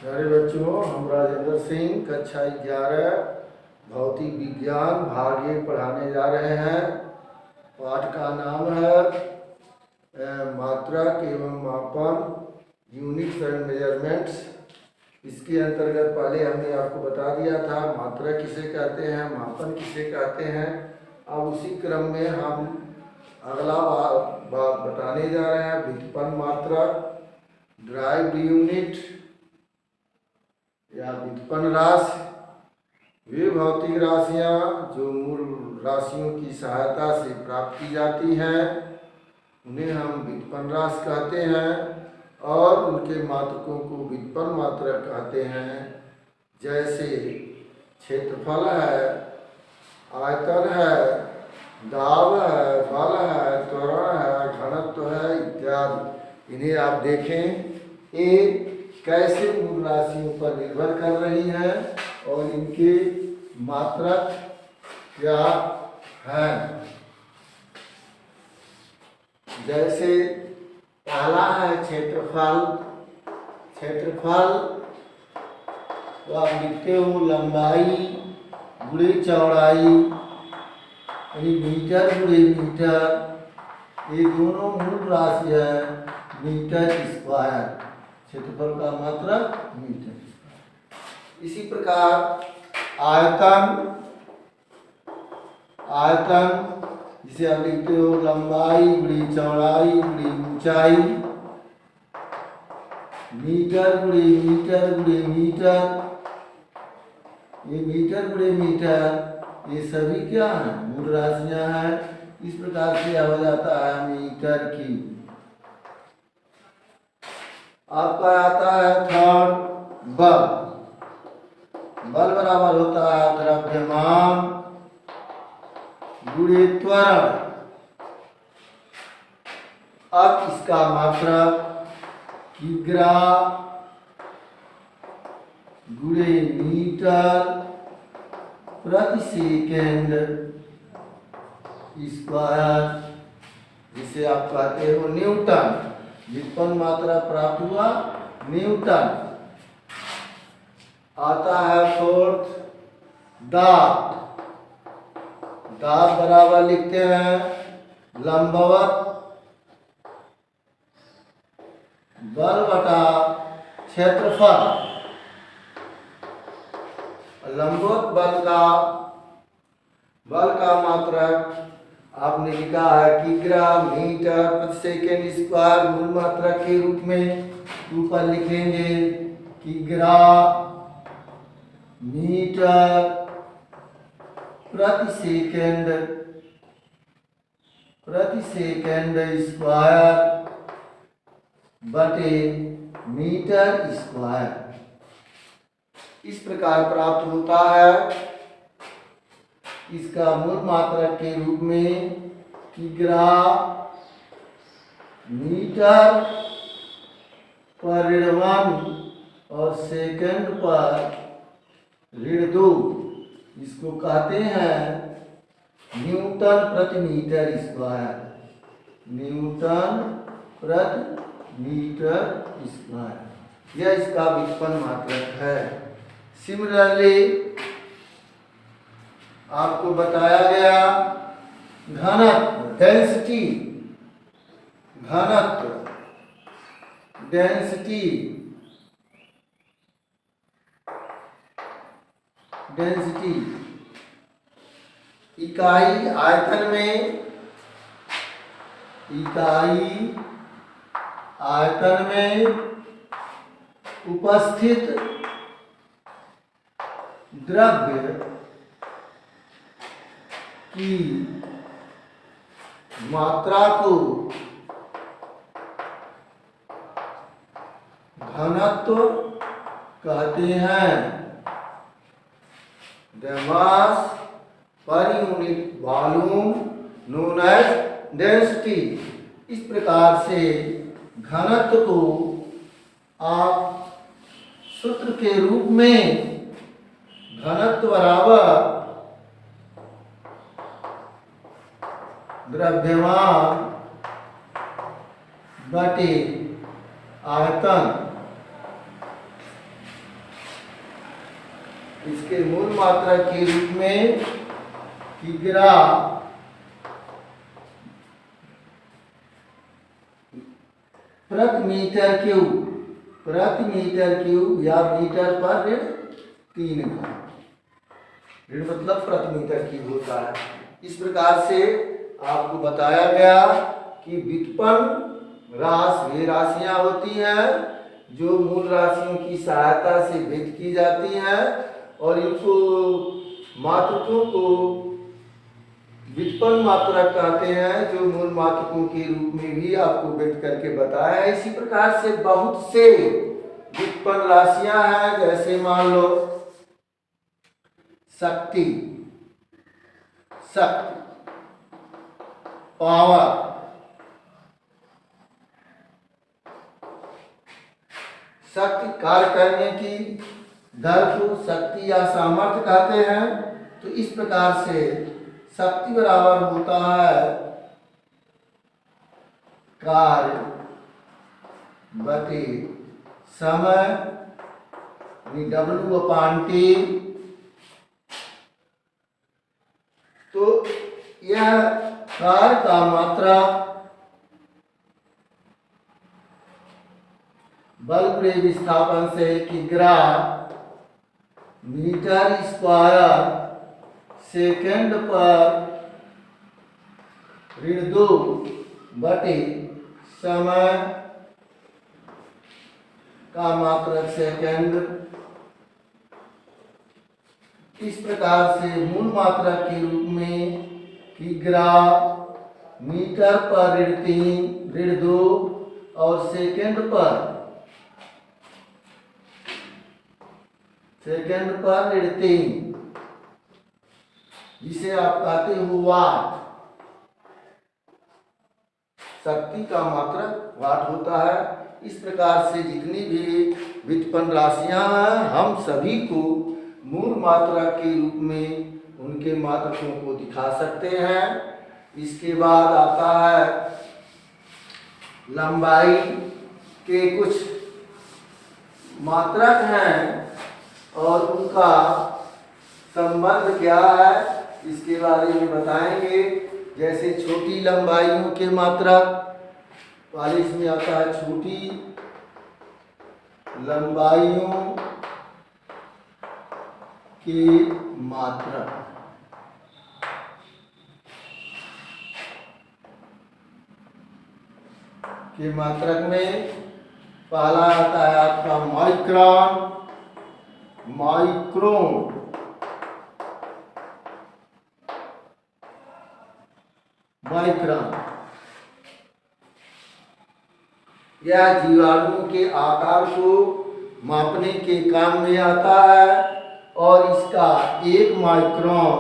प्यारे बच्चों, हम राजेंद्र सिंह कक्षा 11 भौतिक विज्ञान भाग 1 पढ़ाने जा रहे हैं। पाठ का नाम है मात्रक एवं मापन, यूनिट्स एंड मेजरमेंट्स। इसके अंतर्गत पहले हमने आपको बता दिया था मात्रक किसे कहते हैं, मापन किसे कहते हैं। अब उसी क्रम में हम अगला बात बताने जा रहे हैं। व्युत्पन्न मात्रक, ड्राइव्ड यूनिट या व्युत्पन्न राशि वे भौतिक राशियाँ जो मूल राशियों की सहायता से प्राप्त की जाती हैं उन्हें हम व्युत्पन्न राशि कहते हैं और उनके मात्रकों को व्युत्पन्न मात्रक कहते हैं। जैसे क्षेत्रफल है, आयतन है, दाब है, बल है, त्वरण है, घनत्व है इत्यादि। इन्हें आप देखें ये कैसे मूल राशियों पर निर्भर कर रही हैं और इनके मात्रक क्या हैं। जैसे पहला है क्षेत्रफल। क्षेत्रफल तो आप लिखते हो लंबाई गुणे चौड़ाई, यानी मीटर गुणे मीटर। ये दोनों मूल राशि है मीटर स्क्वायर। क्षेत्रफल का मात्रक मीटर। इसी प्रकार आयतन, जिसे आप लिखते हो लंबाई गुणे चौड़ाई गुणे ऊंचाई, मीटर गुणे मीटर गुणे मीटर। ये मीटर गुणे मीटर ये सभी क्या है, मूल राशियां हैं। इस प्रकार से हो जाता है मीटर की। आपका आता है थर्ड बल। बल बराबर होता है द्रव्यमान गुणे त्वरण। अब इसका मात्रक किग्रा गुणे मीटर प्रति सेकेंड स्क्वायर, जिसे आप कहते हो न्यूटन। व्युत्पन्न मात्रा प्राप्त हुआ न्यूटन। आता है फोर्थ दाब। दाब बराबर लिखते हैं लंबवत बल बटा क्षेत्रफल। लंबवत बल का मात्रक आपने लिखा है किग्रा मीटर प्रति सेकेंड स्क्वायर। मूल मात्रक के रूप में ऊपर लिखेंगे किग्रा मीटर प्रति सेकेंड स्क्वायर बटे मीटर स्क्वायर। इस प्रकार प्राप्त होता है। इसका मूल मात्रक के रूप में किग्रा मीटर पर ऋण 1 और सेकंड पर ऋण 2, इसको कहते हैं न्यूटन प्रति मीटर स्क्वायर। न्यूटन प्रति मीटर स्क्वायर यह इसका व्युत्पन्न मात्रक है। सिमिलरली आपको बताया गया घनत्व डेंसिटी। इकाई आयतन में उपस्थित द्रव्य की मात्रा को घनत्व कहते हैं। The mass per unit volume known as density. इस प्रकार से घनत्व को आप सूत्र के रूप में घनत्व बराबर द्रव्यमान बटे आयतन इसके मूल मात्रा के रूप में किग्रा प्रति मीटर क्यूब या मीटर पर ऋण 3 घन। ऋण मतलब प्रति मीटर क्यूब होता है। इस प्रकार से आपको बताया गया कि व्युत्पन्न राशि वे राशियां होती हैं जो मूल राशियों की सहायता से व्यक्त की जाती हैं और इनको मात्रकों को व्युत्पन्न मात्रक कहते हैं जो मूल मात्रकों के रूप में भी आपको व्यक्त करके बताया है। इसी प्रकार से बहुत से व्युत्पन्न राशियां हैं, जैसे मान लो शक्ति, पावर, शक्ति कार्य करने की दर को शक्ति या सामर्थ्य कहते हैं। तो इस प्रकार से शक्ति बराबर होता है कार्य बटे समय W/T। तो यह कार्य का मात्रा बल के विस्थापन से किग्रा मीटर स्क्वायर सेकंड पर ऋण 2 बटे समय का मात्रक सेकंड। इस प्रकार से मूल मात्रक के रूप में किग्रा मीटर पर ऋण 3 ऋण 2 और सेकंड पर ऋण 3, जिसे आप कहते हो वाट। शक्ति का मात्रक वाट होता है। इस प्रकार से जितनी भी व्युत्पन्न राशियां हैं हम सभी को मूल मात्रा के रूप में उनके मात्रकों को दिखा सकते हैं। इसके बाद आता है लंबाई के कुछ मात्रक हैं और उनका संबंध क्या है इसके बारे में बताएंगे। जैसे छोटी लंबाइयों के मात्रक वाले इसमें आता है छोटी लंबाइयों के मात्रक। के मात्रक में पहला आता है आपका माइक्रोन। यह जीवाणुओं के आकार को मापने के काम में आता है और इसका 1 माइक्रोन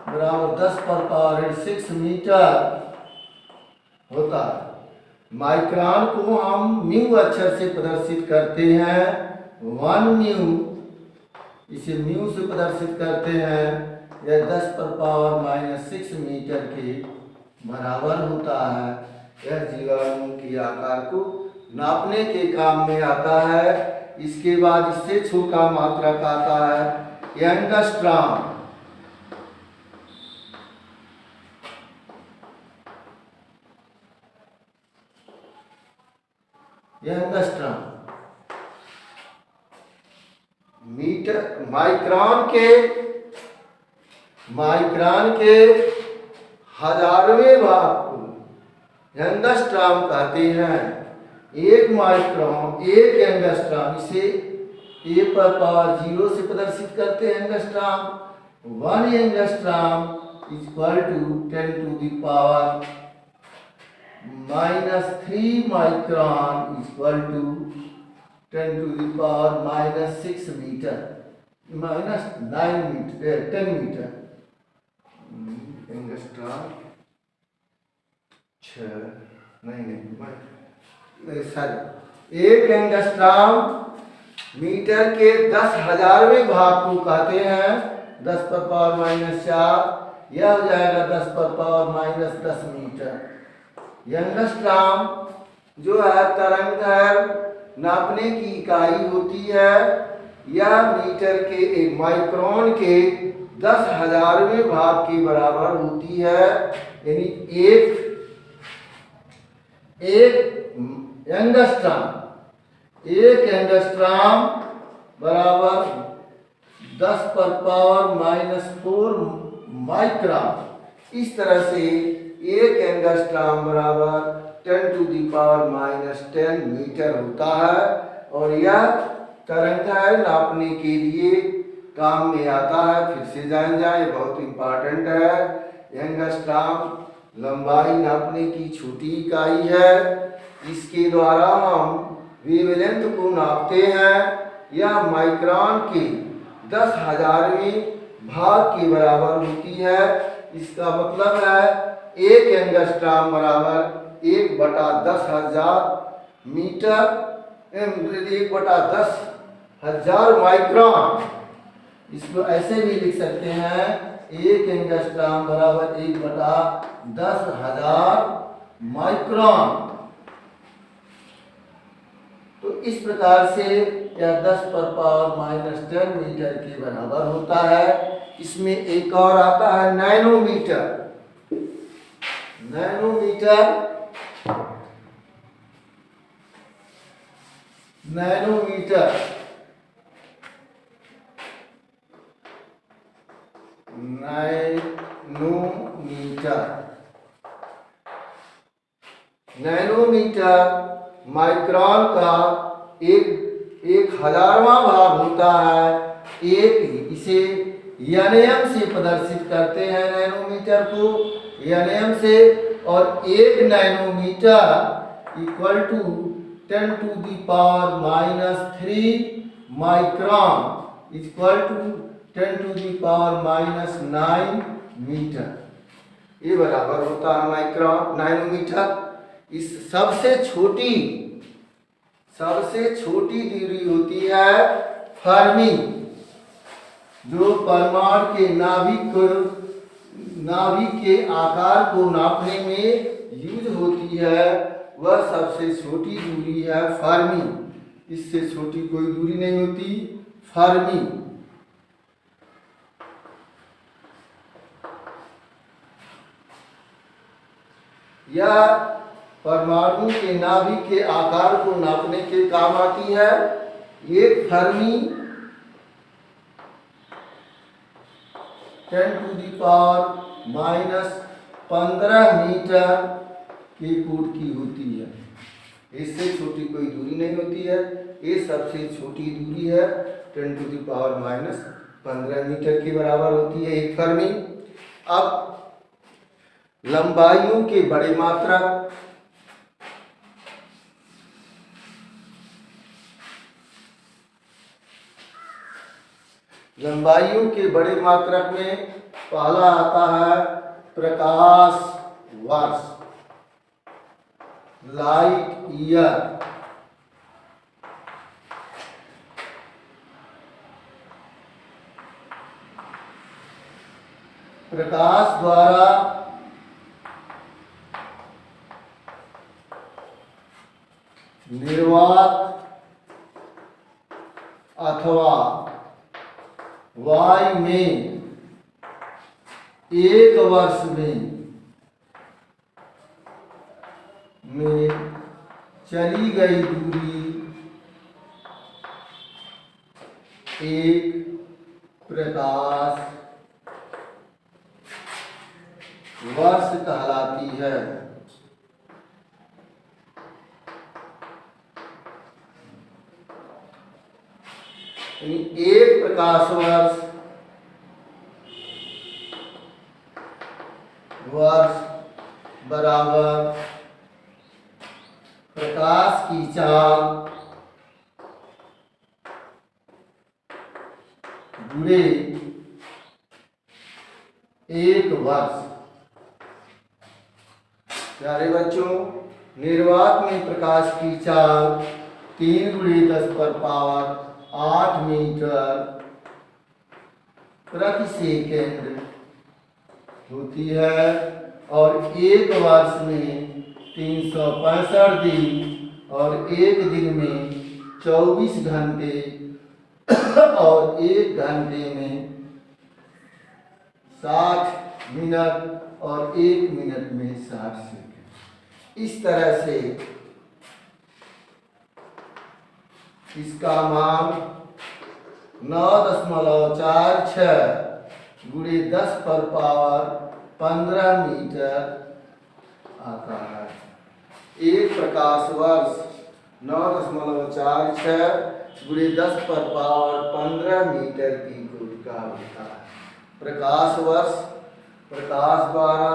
बराबर 10⁻⁶ मीटर होता है। माइक्रोन को हम म्यू अक्षर से प्रदर्शित करते हैं। 1 म्यू, इसे म्यू से प्रदर्शित करते हैं। यह 10⁻⁻6 मीटर के बराबर होता है। यह जीवाणुओं के आकार को नापने के काम में आता है। इसके बाद इससे छोटा मात्रक आता है एंगस्ट्रॉम। मीटर माइक्रोन के हजारवें भाग को एंगस्ट्रॉम कहते हैं। 1 माइक्रोन 1 एंगस्ट्रॉम, इसे A⁻0 से प्रदर्शित करते हैं angstrom. 1 angstrom equal to 10⁻³ micron equal to 10⁻⁻6 metre, -10 metre. Angstrom 1 angstrom metre के 10,000वें भाग को कहते हैं 10⁻⁻⁴। यह हो जाएगा 10⁻⁻10 मीटर। एंगस्ट्रॉम जो है तरंग दैर्घ्य नापने की इकाई होती है, यह मीटर के एक माइक्रोन के 10,000वें भाग के बराबर होती है। यानी एक एंगस्ट्राम बराबर 10⁻⁻⁴ माइक्रोन। इस तरह से एक एंगस्ट्राम बराबर 10⁻⁻10 मीटर होता है। और यह तरंग है नापने के लिए काम में आता है। फिर से जान जाए, बहुत इंपॉर्टेंट है। एंगस्ट्राम लंबाई नापने की छोटी इकाई है। इसके द्वारा हम वेवलेंथ को नापते हैं। यह माइक्रोन के 10,000वें भाग के बराबर होती है। इसका मतलब है एक एंगस्ट्राम बराबर 1/10,000 मीटर, 1/10,000 माइक्रोन। इसको ऐसे भी लिख सकते हैं, एक एंगस्ट्राम बराबर 1/10,000 माइक्रोन। तो इस प्रकार से यह 10⁻⁻10 मीटर के बराबर होता है। इसमें एक और आता है नैनोमीटर। नैनोमीटर माइक्रोन का 1/1000वां भाग होता है। इसे nm से प्रदर्शित करते हैं, नैनोमीटर को nm से। और 1 nanometre equal to 10⁻³ micron equal to 10⁻⁹ metre. ये बराबर होता है माइक्रोन नैनोमीटर। इस सबसे छोटी दूरी होती है फर्मी, जो परमाणु के नाभिक के आकार को नापने में यूज होती है। वह सबसे छोटी दूरी है फर्मी। इससे छोटी कोई दूरी नहीं होती, फर्मी। यह परमाणु के नाभिक के आकार को नापने के काम आती है। एक फर्मी 10⁻⁻15 मीटर के फुट की होती है। इससे छोटी कोई दूरी नहीं होती है। ये सबसे छोटी दूरी है, 10⁻⁻15 मीटर के बराबर होती है एक फर्मी। अब लंबाइयों के बड़े मात्रक, में पहला आता है प्रकाश वर्ष, लाइट ईयर। प्रकाश द्वारा निर्वात अथवा वायु में 1 वर्ष में चली गई दूरी एक प्रकाश वर्ष कहलाती है। एक प्रकाश वर्ष बराबर प्रकाश की चाल गुणे 1 वर्ष। प्यारे बच्चों, निर्वात में प्रकाश की चाल 3 × 10⁸ मीटर प्रति सेकंड होती है। और 1 वर्ष में 365 दिन और 1 दिन में 24 घंटे और 1 घंटे में 60 मिनट और 1 मिनट में 60 सेकंड। इस तरह से इसका मान 9.46 गुणे 10⁻15 मीटर आता है। एक प्रकाश वर्ष 9.46 गुणे 10⁻15 मीटर की दूरी का होता है। प्रकाश वर्ष, प्रकाश द्वारा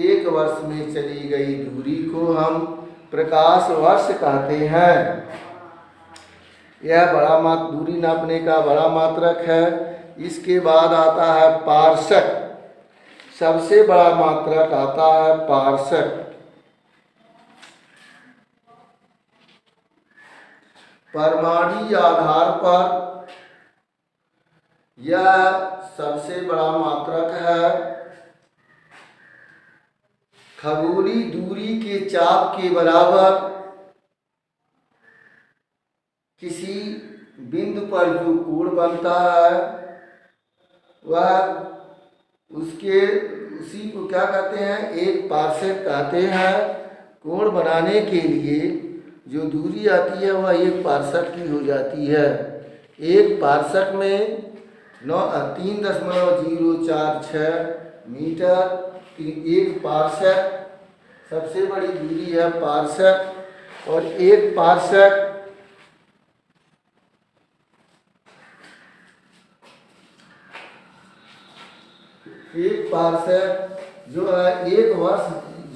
एक वर्ष में चली गई दूरी को हम प्रकाश वर्ष कहते हैं। यह दूरी नापने का बड़ा मात्रक है। इसके बाद आता है पारसक। सबसे बड़ा मात्रक आता है पारसक। परमाणु आधार पर यह सबसे बड़ा मात्रक है। खगोलीय दूरी के चाप के बराबर किसी बिंदु पर जो कोण बनता है वह उसी को क्या कहते हैं, एक पारसेक कहते हैं। कोण बनाने के लिए जो दूरी आती है वह एक पारसेक की हो जाती है। एक पारसेक में 3.046 मीटर। एक पारसेक सबसे बड़ी दूरी है पारसेक। और एक पारसेक जो है एक वर्ष,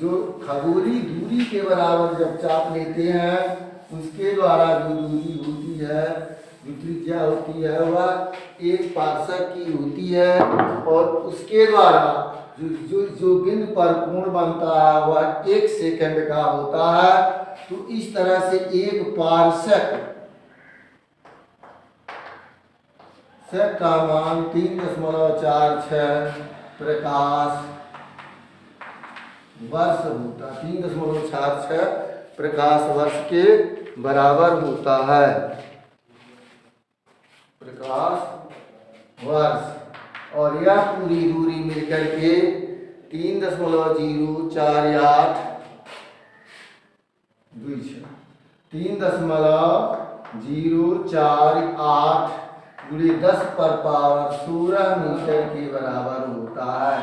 जो खगोलीय दूरी के बराबर जब चाप लेते हैं उसके द्वारा जो दूरी होती है, जो त्रिज्या होती है वह एक पारसेक की होती है। और उसके द्वारा जो बिंदु पर कोण बनता है वह 1 सेकंड का होता है। तो इस तरह से एक पारसेक का मान 3.46 प्रकाश वर्ष होता है। 3.46 प्रकाश वर्ष के बराबर होता है प्रकाश वर्ष। और यह पूरी दूरी मिलकर के 3.048 गुणे 10⁻16 मीटर के बराबर होता है।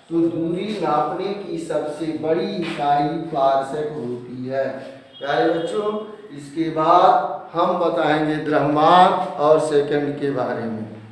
तो दूरी नापने की सबसे बड़ी इकाई पारसेक होती है। प्यारे बच्चों, इसके बाद हम बताएंगे द्रव्यमान और सेकंड के बारे में।